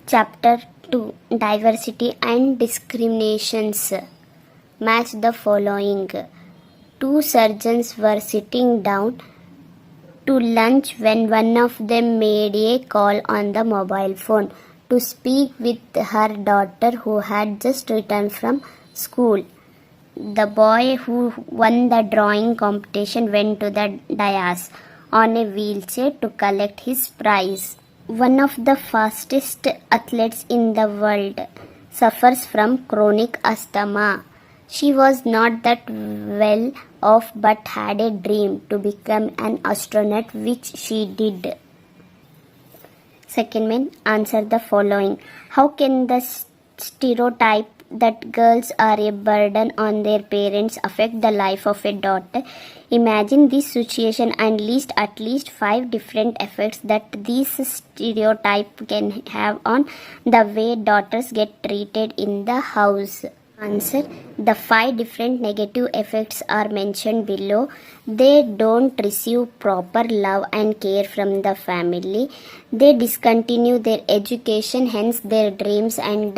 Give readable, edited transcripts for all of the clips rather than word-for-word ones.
Chapter 2, Diversity and Discriminations. Match the following. Two surgeons were sitting down to lunch when one of them made a call on the mobile phone to speak with her daughter who had just returned from school. The boy who won the drawing competition went to the dais on a wheelchair to collect his prize. One of the fastest athletes in the world suffers from chronic asthma. She was not that well off but had a dream to become an astronaut, which she did. Second man, answer the following. How can the stereotype that girls are a burden on their parents affect the life of a daughter? Imagine this situation and list at least 5 different effects that this stereotype can have on the way daughters get treated in the house. Answer. The 5 different negative effects are mentioned below. They don't receive proper love and care from the family. They discontinue their education, hence their dreams and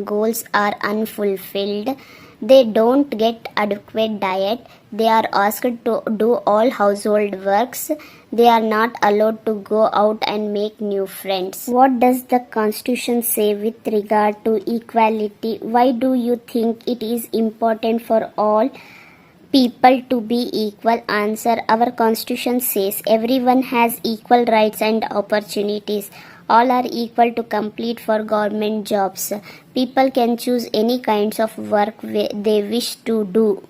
goals are unfulfilled. They don't get adequate diet. They are asked to do all household works. They are not allowed to go out and make new friends. What does the Constitution say with regard to equality? Why do you think it is important for all people to be equal? Answer. Our Constitution says everyone has equal rights and opportunities. All are equal to compete for government jobs. People can choose any kinds of work they wish to do.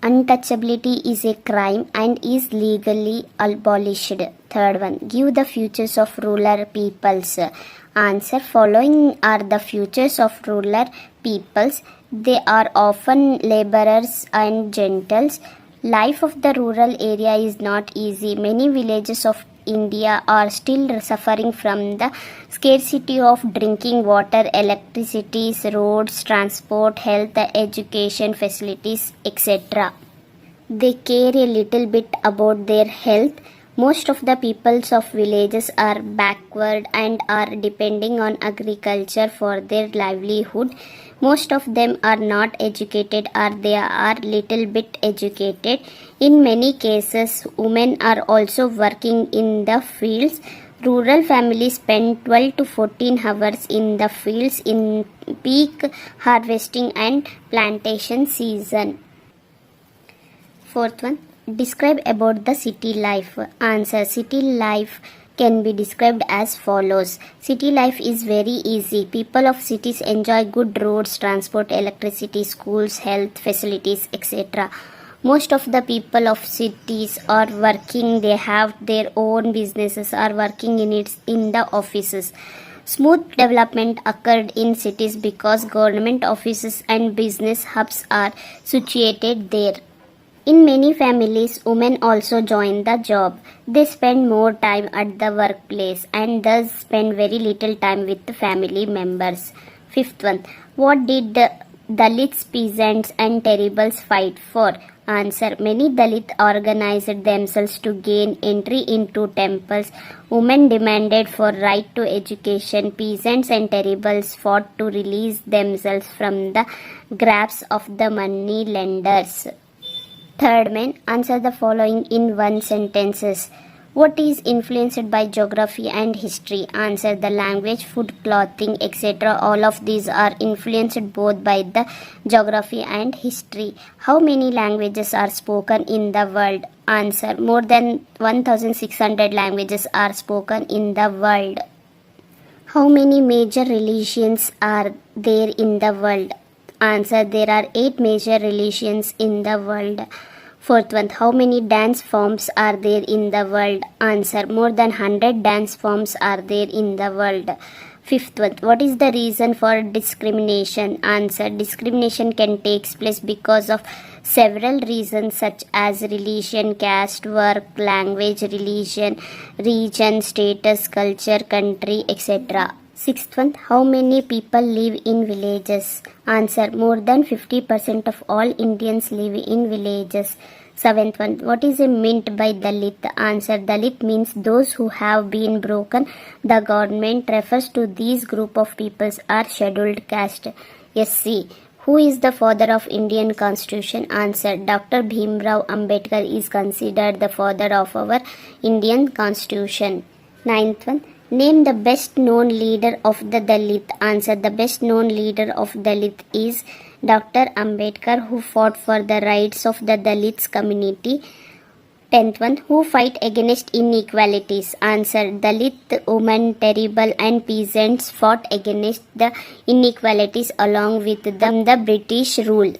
Untouchability is a crime and is legally abolished. Third one, give the futures of rural peoples. Answer. Following are the futures of rural peoples. They are often laborers and gentles. Life of the rural area is not easy. Many villages of India are still suffering from the scarcity of drinking water, electricity, roads, transport, health, education facilities, etc. They care a little bit about their health. Most of the peoples of villages are backward and are depending on agriculture for their livelihood. Most of them are not educated or they are little bit educated. In many cases, women are also working in the fields. Rural families spend 12 to 14 hours in the fields in peak harvesting and plantation season. Fourth one, describe about the city life. Answer. City life can be described as follows. City life is very easy. People of cities enjoy good roads, transport, electricity, schools, health facilities, etc. Most of the people of cities are working. They have their own businesses, are working in the offices. Smooth development occurred in cities because government offices and business hubs are situated there. In many families, women also join the job. They spend more time at the workplace and thus spend very little time with the family members. Fifth one, what did the Dalits, peasants and terribles fight for? Answer. Many Dalit organized themselves to gain entry into temples. Women demanded for right to education. Peasants and terribles fought to release themselves from the grasp of the money lenders. Third man, answer the following in one sentences. What is influenced by geography and history? Answer. The language, food, clothing, etc. All of these are influenced both by the geography and history. How many languages are spoken in the world? Answer. More than 1600 languages are spoken in the world. How many major religions are there in the world? Answer. There are 8 major religions in the world. Fourth one, how many dance forms are there in the world? Answer. More than 100 dance forms are there in the world. Fifth one, what is the reason for discrimination? Answer. Discrimination can take place because of several reasons such as religion, caste, work, language, religion, region, status, culture, country, etc. Sixth one, how many people live in villages? Answer. More than 50% of all Indians live in villages. Seventh one, what is a meant by Dalit? Answer, Dalit means those who have been broken. The government refers to these group of peoples are scheduled caste. SC. Who is the father of Indian Constitution? Answer, Dr. Bhimrao Ambedkar is considered the father of our Indian Constitution. Ninth one, name the best known leader of the Dalit. Answer, the best known leader of Dalit is Dr. Ambedkar, who fought for the rights of the Dalits community. 10th one, who fight against inequalities? Answer, Dalit women, tribal and peasants fought against the inequalities along with them the British rule.